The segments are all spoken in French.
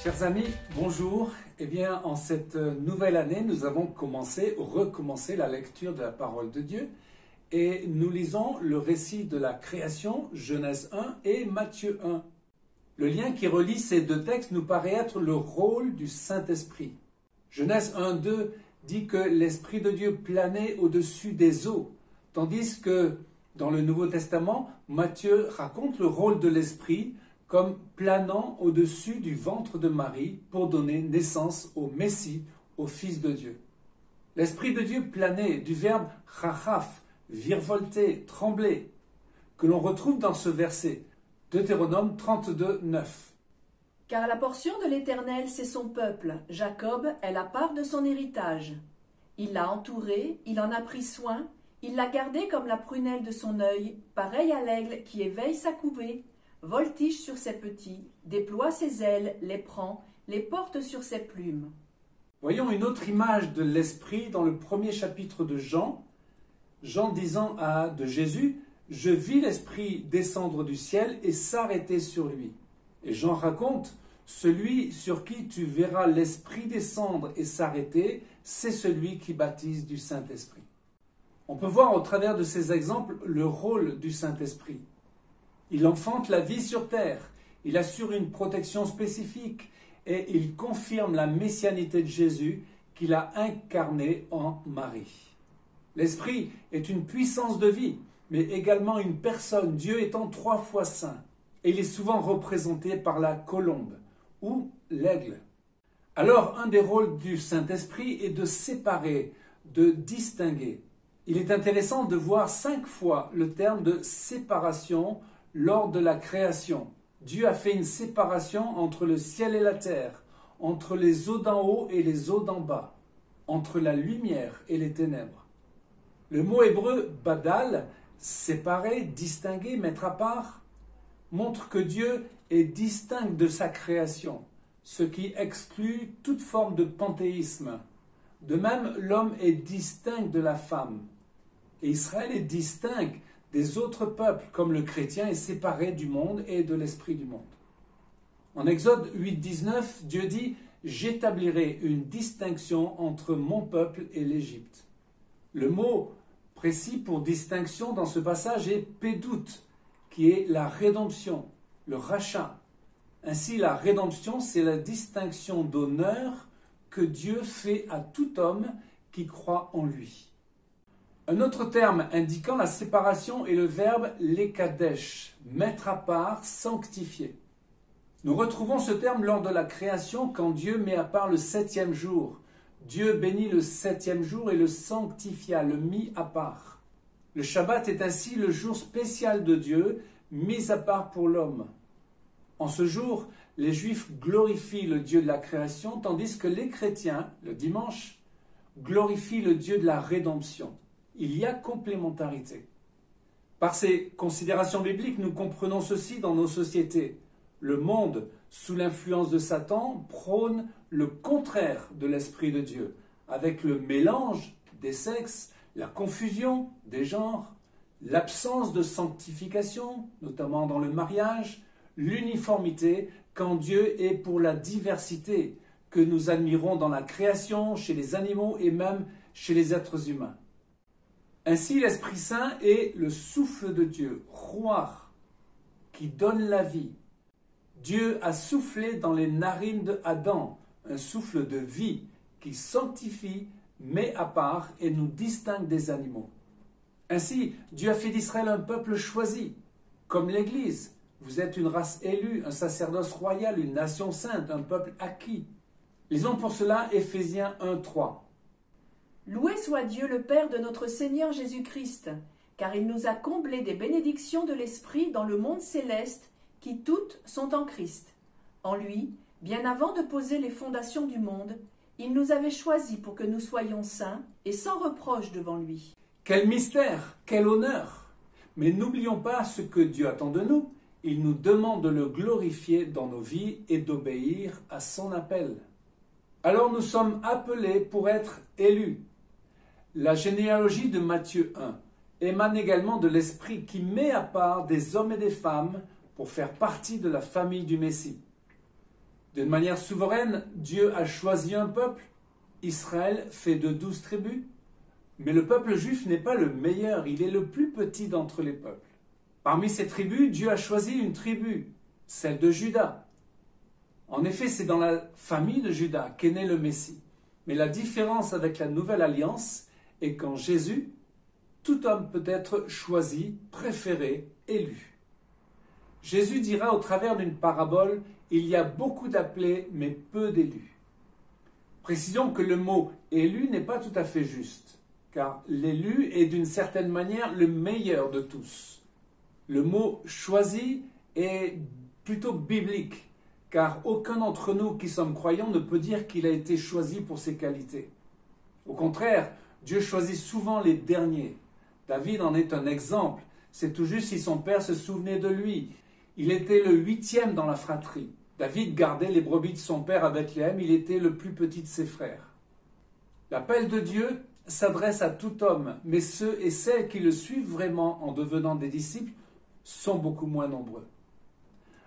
Chers amis, bonjour. Eh bien, en cette nouvelle année, nous avons recommencé la lecture de la parole de Dieu et nous lisons le récit de la création, Genèse 1 et Matthieu 1. Le lien qui relie ces deux textes nous paraît être le rôle du Saint-Esprit. Genèse 1:2 dit que l'Esprit de Dieu planait au-dessus des eaux, tandis que dans le Nouveau Testament, Matthieu raconte le rôle de l'Esprit comme planant au-dessus du ventre de Marie pour donner naissance au Messie, au Fils de Dieu. L'Esprit de Dieu planait du verbe chachaf, virevolter, trembler, que l'on retrouve dans ce verset, Deutéronome 32:9. Car la portion de l'Éternel, c'est son peuple. Jacob est la part de son héritage. Il l'a entouré, il en a pris soin, il l'a gardé comme la prunelle de son œil, pareil à l'aigle qui éveille sa couvée, voltige sur ses petits, déploie ses ailes, les prend, les porte sur ses plumes. Voyons une autre image de l'Esprit dans le premier chapitre de Jean. Jean disant de Jésus, « Je vis l'Esprit descendre du ciel et s'arrêter sur lui. » Et Jean raconte, « Celui sur qui tu verras l'Esprit descendre et s'arrêter, c'est celui qui baptise du Saint-Esprit. » On peut voir au travers de ces exemples le rôle du Saint-Esprit. Il enfante la vie sur terre, il assure une protection spécifique et il confirme la messianité de Jésus qu'il a incarné en Marie. L'Esprit est une puissance de vie, mais également une personne, Dieu étant 3 fois saint. Et il est souvent représenté par la colombe ou l'aigle. Alors, un des rôles du Saint-Esprit est de séparer, de distinguer. Il est intéressant de voir 5 fois le terme de séparation lors de la création. Dieu a fait une séparation entre le ciel et la terre, entre les eaux d'en haut et les eaux d'en bas, entre la lumière et les ténèbres. Le mot hébreu « badal », séparer, distinguer, mettre à part, montre que Dieu est distinct de sa création, ce qui exclut toute forme de panthéisme. De même, l'homme est distinct de la femme. Et Israël est distinct des autres peuples, comme le chrétien est séparé du monde et de l'esprit du monde. En Exode 8:19, Dieu dit « J'établirai une distinction entre mon peuple et l'Égypte ». Le mot précis pour distinction dans ce passage est « pédout », qui est la rédemption, le rachat. Ainsi, la rédemption, c'est la distinction d'honneur que Dieu fait à tout homme qui croit en lui. Un autre terme indiquant la séparation est le verbe « lekadesh », mettre à part, sanctifier. Nous retrouvons ce terme lors de la création quand Dieu met à part le 7e jour. Dieu bénit le 7e jour et le sanctifia, le mit à part. Le Shabbat est ainsi le jour spécial de Dieu, mis à part pour l'homme. En ce jour, les Juifs glorifient le Dieu de la création, tandis que les chrétiens, le dimanche, glorifient le Dieu de la rédemption. Il y a complémentarité. Par ces considérations bibliques, nous comprenons ceci dans nos sociétés. Le monde, sous l'influence de Satan, prône le contraire de l'Esprit de Dieu, avec le mélange des sexes, la confusion des genres, l'absence de sanctification, notamment dans le mariage, l'uniformité, quand Dieu est pour la diversité que nous admirons dans la création, chez les animaux et même chez les êtres humains. Ainsi, l'Esprit Saint est le souffle de Dieu, Ruach, qui donne la vie. Dieu a soufflé dans les narines d'Adam, un souffle de vie qui sanctifie, met à part et nous distingue des animaux. Ainsi, Dieu a fait d'Israël un peuple choisi, comme l'Église. Vous êtes une race élue, un sacerdoce royal, une nation sainte, un peuple acquis. Lisons pour cela Éphésiens 1:3. Loué soit Dieu le Père de notre Seigneur Jésus-Christ, car il nous a comblés des bénédictions de l'Esprit dans le monde céleste, qui toutes sont en Christ. En lui, bien avant de poser les fondations du monde, il nous avait choisis pour que nous soyons saints et sans reproche devant lui. Quel mystère, quel honneur! Mais n'oublions pas ce que Dieu attend de nous. Il nous demande de le glorifier dans nos vies et d'obéir à son appel. Alors nous sommes appelés pour être élus. La généalogie de Matthieu 1 émane également de l'Esprit qui met à part des hommes et des femmes pour faire partie de la famille du Messie. D'une manière souveraine, Dieu a choisi un peuple. Israël fait de 12 tribus. Mais le peuple juif n'est pas le meilleur, il est le plus petit d'entre les peuples. Parmi ces tribus, Dieu a choisi une tribu, celle de Juda. En effet, c'est dans la famille de Juda qu'est né le Messie. Mais la différence avec la nouvelle alliance est qu'en Jésus, tout homme peut être choisi, préféré, élu. Jésus dira au travers d'une parabole, « Il y a beaucoup d'appelés, mais peu d'élus ». Précisons que le mot « élu » n'est pas tout à fait juste, car l'élu est d'une certaine manière le meilleur de tous. Le mot « choisi » est plutôt biblique, car aucun d'entre nous qui sommes croyants ne peut dire qu'il a été choisi pour ses qualités. Au contraire, Dieu choisit souvent les derniers. David en est un exemple. C'est tout juste si son père se souvenait de lui. Il était le 8e dans la fratrie. David gardait les brebis de son père à Bethléem. Il était le plus petit de ses frères. L'appel de Dieu s'adresse à tout homme, mais ceux et celles qui le suivent vraiment en devenant des disciples sont beaucoup moins nombreux.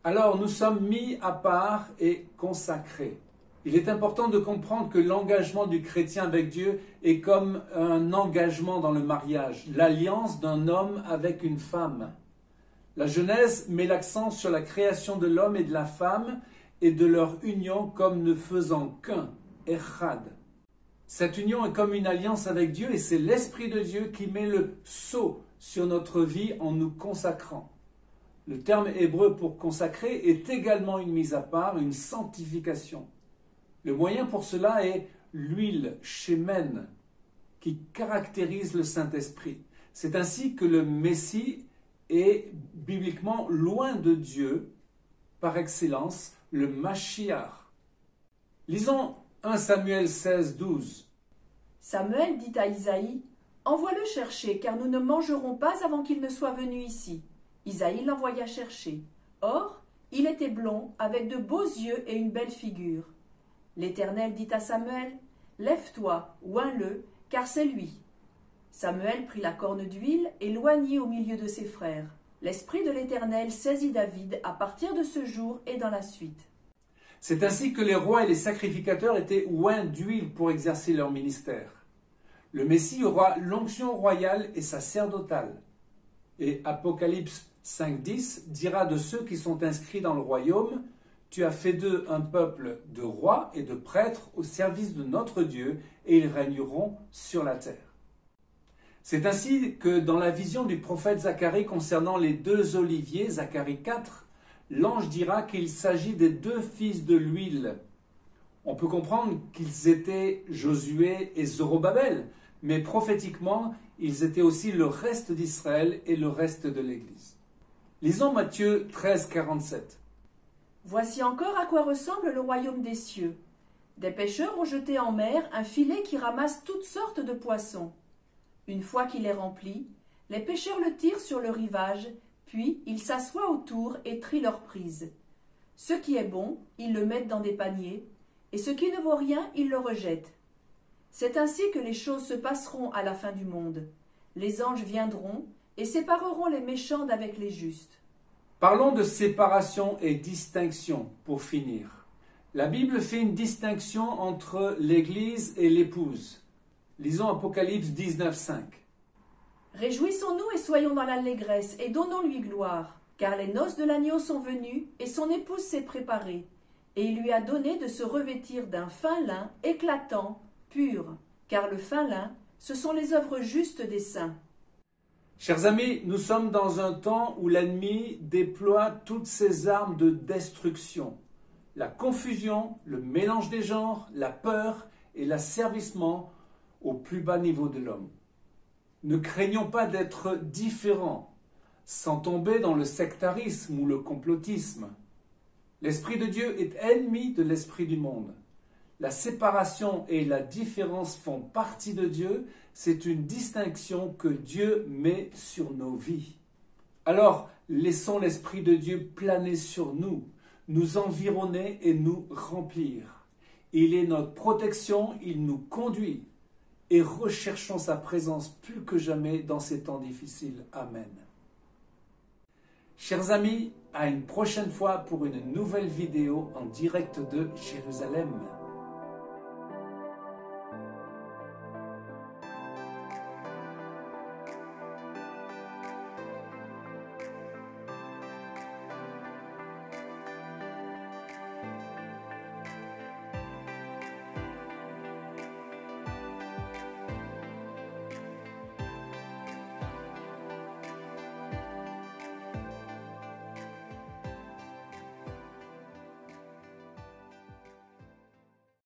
Alors nous sommes mis à part et consacrés. Il est important de comprendre que l'engagement du chrétien avec Dieu est comme un engagement dans le mariage, l'alliance d'un homme avec une femme. La Genèse met l'accent sur la création de l'homme et de la femme et de leur union comme ne faisant qu'un, Echad. Cette union est comme une alliance avec Dieu et c'est l'Esprit de Dieu qui met le sceau sur notre vie en nous consacrant. Le terme hébreu pour consacrer est également une mise à part, une sanctification. Le moyen pour cela est l'huile, shemen, qui caractérise le Saint-Esprit. C'est ainsi que le Messie est bibliquement loin de Dieu, par excellence, le Mashiach. Lisons 1 Samuel 16, 12. Samuel dit à Isaïe, « Envoie-le chercher, car nous ne mangerons pas avant qu'il ne soit venu ici. » Isaïe l'envoya chercher. Or, il était blond, avec de beaux yeux et une belle figure. L'Éternel dit à Samuel, « Lève-toi, oins-le, car c'est lui. » Samuel prit la corne d'huile et l'oignit au milieu de ses frères. L'Esprit de l'Éternel saisit David à partir de ce jour et dans la suite. C'est ainsi que les rois et les sacrificateurs étaient oints d'huile pour exercer leur ministère. Le Messie aura l'onction royale et sacerdotale. Et Apocalypse 5.10 dira de ceux qui sont inscrits dans le royaume, « Tu as fait d'eux un peuple de rois et de prêtres au service de notre Dieu, et ils régneront sur la terre. » C'est ainsi que dans la vision du prophète Zacharie concernant les 2 oliviers, Zacharie 4, l'ange dira qu'il s'agit des 2 fils de l'huile. On peut comprendre qu'ils étaient Josué et Zorobabel, mais prophétiquement, ils étaient aussi le reste d'Israël et le reste de l'Église. Lisons Matthieu 13, 47. Voici encore à quoi ressemble le royaume des cieux. Des pêcheurs ont jeté en mer un filet qui ramasse toutes sortes de poissons. Une fois qu'il est rempli, les pêcheurs le tirent sur le rivage, puis ils s'assoient autour et trient leur prise. Ce qui est bon, ils le mettent dans des paniers, et ce qui ne vaut rien, ils le rejettent. C'est ainsi que les choses se passeront à la fin du monde. Les anges viendront et sépareront les méchants d'avec les justes. Parlons de séparation et distinction pour finir. La Bible fait une distinction entre l'Église et l'épouse. Lisons Apocalypse 19, 5. Réjouissons-nous et soyons dans l'allégresse et donnons-lui gloire, car les noces de l'agneau sont venues et son épouse s'est préparée. Et il lui a donné de se revêtir d'un fin lin éclatant, pur, car le fin lin, ce sont les œuvres justes des saints. Chers amis, nous sommes dans un temps où l'ennemi déploie toutes ses armes de destruction. La confusion, le mélange des genres, la peur et l'asservissement au plus bas niveau de l'homme. Ne craignons pas d'être différents, sans tomber dans le sectarisme ou le complotisme. L'Esprit de Dieu est ennemi de l'esprit du monde. La séparation et la différence font partie de Dieu, c'est une distinction que Dieu met sur nos vies. Alors, laissons l'Esprit de Dieu planer sur nous, nous environner et nous remplir. Il est notre protection, il nous conduit. Et recherchons sa présence plus que jamais dans ces temps difficiles. Amen. Chers amis, à une prochaine fois pour une nouvelle vidéo en direct de Jérusalem.